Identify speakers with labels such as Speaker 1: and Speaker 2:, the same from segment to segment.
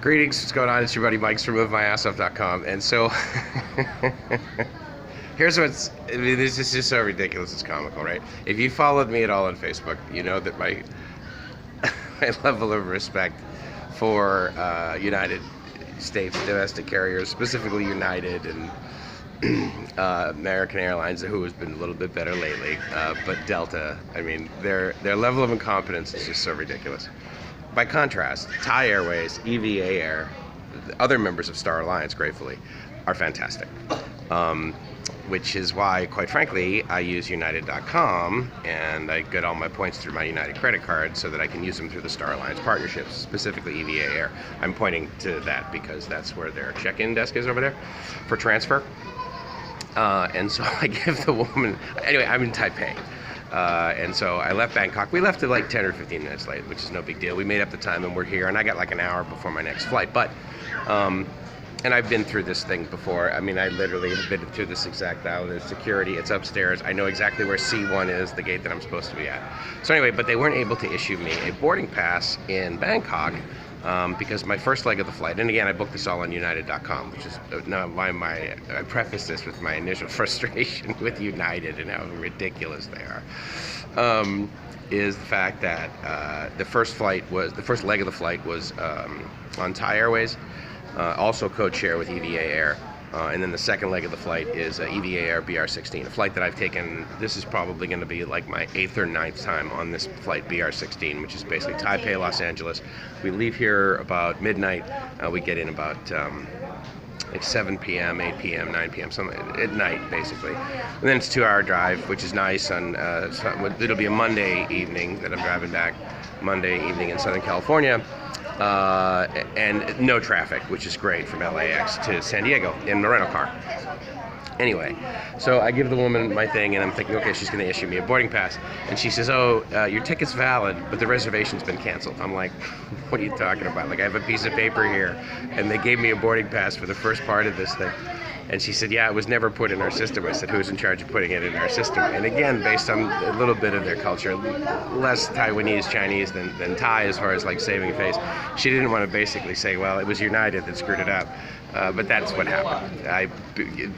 Speaker 1: Greetings, what's going on? It's your buddy Mike's from MoveMyAssOff.com. And so, here's this is just so ridiculous, it's comical, right? If you followed me at all on Facebook, you know that my level of respect for United States domestic carriers, specifically United and American Airlines, who has been a little bit better lately, but Delta, I mean, their level of incompetence is just so ridiculous. By contrast, Thai Airways, EVA Air, other members of Star Alliance, gratefully, are fantastic. Which is why, quite frankly, I use United.com and I get all my points through my United credit card so that I can use them through the Star Alliance partnerships, specifically EVA Air. I'm pointing to that because that's where their check-in desk is over there for transfer. And so I give the woman, anyway, I'm in Taipei. And so I left Bangkok. We left it like 10 or 15 minutes late, which is no big deal. We made up the time and we're here, and I got like an hour before my next flight. But, and I've been through this thing before. I mean, I literally have been through this exact aisle. There's security, it's upstairs. I know exactly where C1 is, the gate that I'm supposed to be at. So anyway, but they weren't able to issue me a boarding pass in Bangkok because my first leg of the flight, and again, I booked this all on United.com, which is now I preface this with my initial frustration with United and how ridiculous they are, is the fact that the first leg of the flight was on Thai Airways, also code share with EVA Air. And then the second leg of the flight is EVA Air BR16, a flight that I've taken. This is probably going to be like my 8th or 9th time on this flight BR16, which is basically Taipei, Los Angeles. We leave here about midnight. We get in about like 7 p.m., 8 p.m., 9 p.m., something at night, basically. And then it's a 2-hour drive, which is nice. And it'll be a Monday evening that I'm driving back, Monday evening in Southern California. And no traffic, which is great from LAX to San Diego in the rental car. Anyway, so I give the woman my thing, and I'm thinking, okay, she's going to issue me a boarding pass. And she says, oh, your ticket's valid, but the reservation's been canceled. I'm like, what are you talking about? Like, I have a piece of paper here, and they gave me a boarding pass for the first part of this thing. And she said, yeah, it was never put in our system. I said, who's in charge of putting it in our system? And again, based on a little bit of their culture, less Taiwanese, Chinese than Thai as far as like saving face, she didn't want to basically say, well, it was United that screwed it up. But that's what happened. I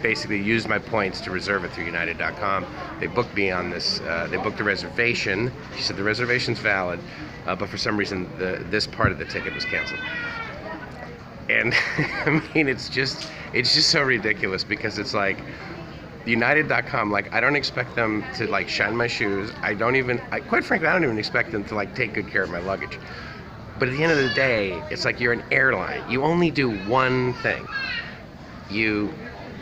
Speaker 1: basically used my points to reserve it through United.com. They booked me on this, they booked a reservation. She said the reservation's valid, but for some reason this part of the ticket was canceled. And I mean, it's just so ridiculous because it's like United.com, like I don't expect them to like shine my shoes. Quite frankly, I don't even expect them to like take good care of my luggage. But at the end of the day, it's like you're an airline. You only do one thing. You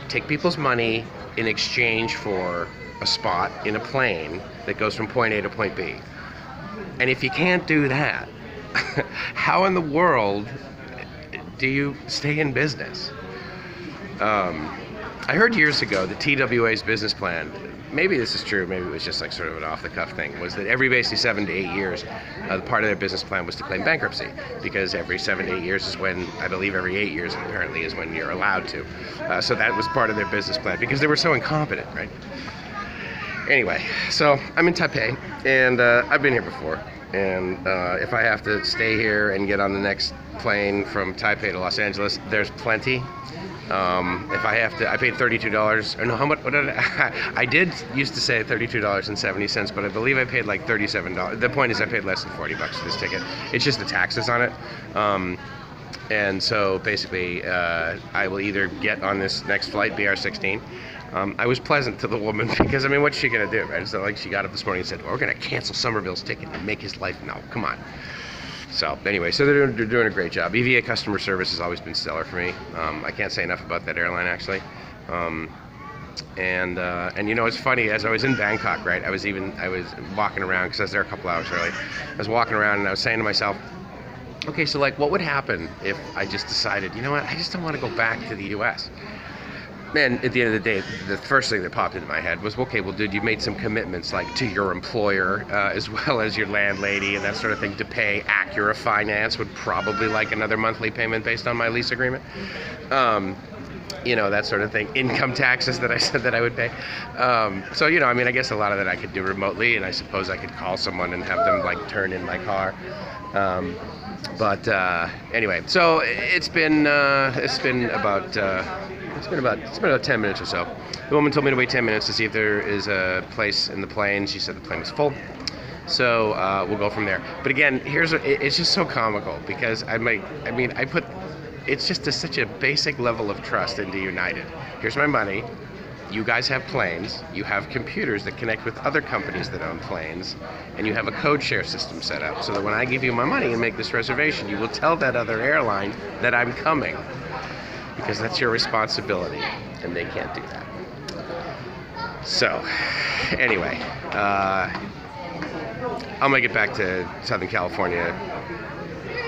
Speaker 1: take people's money in exchange for a spot in a plane that goes from point A to point B. And if you can't do that, how in the world do you stay in business? I heard years ago that TWA's business plan, maybe this is true, maybe it was just like sort of an off-the-cuff thing, was that every basically 7 to 8 years, part of their business plan was to claim bankruptcy, because every 7 to 8 years is when, I believe every 8 years apparently is when you're allowed to. So that was part of their business plan, because they were so incompetent, right? Anyway, so I'm in Taipei, and I've been here before. And if I have to stay here and get on the next plane from Taipei to Los Angeles, there's plenty. If I have to, I paid $32, or no, how much, what did I did used to say $32.70, but I believe I paid like $37. The point is I paid less than $40 for this ticket. It's just the taxes on it. And so basically, I will either get on this next flight, BR16. I was pleasant to the woman because, I mean, what's she going to do, right? It's not like she got up this morning and said, well, we're going to cancel Somerville's ticket and make his life, no, come on. So anyway, so they're doing a great job. EVA customer service has always been stellar for me. I can't say enough about that airline, actually. And you know, it's funny, as I was in Bangkok, right, I was walking around, because I was there a couple hours early. I was walking around and I was saying to myself, okay, so like, what would happen if I just decided, you know what, I just don't want to go back to the U.S.? And at the end of the day, the first thing that popped into my head was, okay, well, dude, you made some commitments, like to your employer, as well as your landlady and that sort of thing, to pay. Acura Finance would probably like another monthly payment based on my lease agreement. You know, that sort of thing. Income taxes that I said that I would pay. So, you know, I mean, I guess a lot of that I could do remotely, and I suppose I could call someone and have them, like, turn in my car. But anyway, so it's been about 10 minutes or so. The woman told me to wait 10 minutes to see if there is a place in the plane. She said the plane was full, so we'll go from there. But again, it's just so comical because it's just such a basic level of trust into United. Here's my money. You guys have planes, you have computers that connect with other companies that own planes, and you have a code share system set up so that when I give you my money and make this reservation, you will tell that other airline that I'm coming, because that's your responsibility, and they can't do that. So, anyway, I'll make it back to Southern California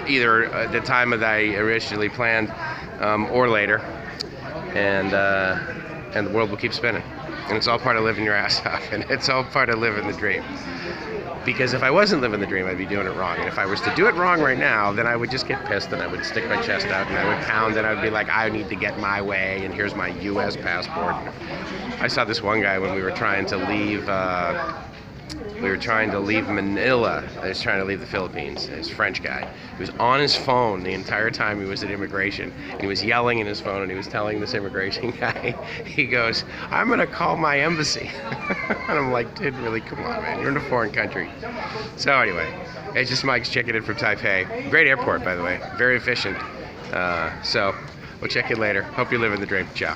Speaker 1: either at the time that I originally planned or later, and the world will keep spinning. And it's all part of living your ass off, and it's all part of living the dream. Because if I wasn't living the dream, I'd be doing it wrong. And if I was to do it wrong right now, then I would just get pissed, and I would stick my chest out, and I would pound, and I would be like, I need to get my way, and here's my U.S. passport. I saw this one guy when we were trying to leave Manila. I was trying to leave the Philippines. This French guy. He was on his phone the entire time he was at immigration. And he was yelling in his phone, and he was telling this immigration guy, he goes, I'm going to call my embassy. And I'm like, dude, really, come on, man. You're in a foreign country. So anyway, it's just Mike's checking in from Taipei. Great airport, by the way. Very efficient. So we'll check in later. Hope you're living the dream. Ciao.